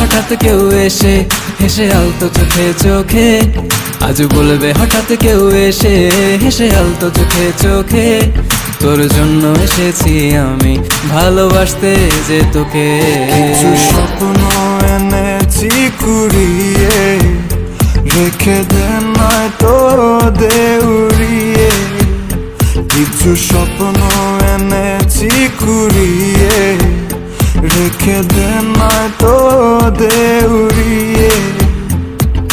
হঠাৎ কেউ এসে হেসে আলতো চোখে চোখে, আজ বলবে হঠাৎ কেউ এসে হেসে আলতো চোখে চোখে, তোর জন্য এসেছি আমি ভালোবাসতে যে তোকে। কিছু স্বপ্ন এনেছি কুড়িয়ে, রেখে দে নয়তো দে উড়িয়ে। কিছু স্বপ্ন এনেছি কুড়িয়ে, রেখে দে নয়তো দে উড়িয়ে।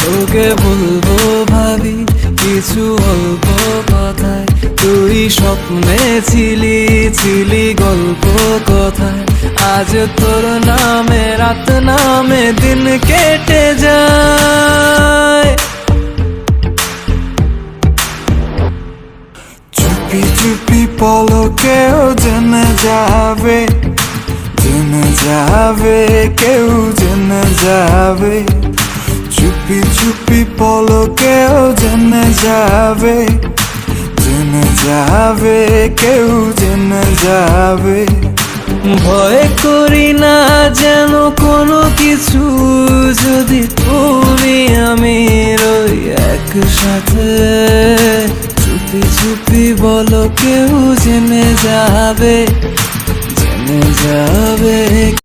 তোকে বলবো ভাবি কিছু অল্প কথায়, তুই স্বপ্নে ছিলি ছিলি গল্প কথায়, আজ তোর নামে রাত নামে দিন কেটে যায়। চুপি চুপি পলকেও জেনে যাবে, জেনে যাবে, কেউ জেনে যাবে। চুপি চুপি পলকেও জেনে যাবে, জেনে যাবে, কেউ জেনে যাবে। ভয় করি না যেন কোনো কিছু, যদি তুমি আমি রই একসাথে। চুপি চুপি বলো কেউ জেনে যাবে, জেনে যাবে।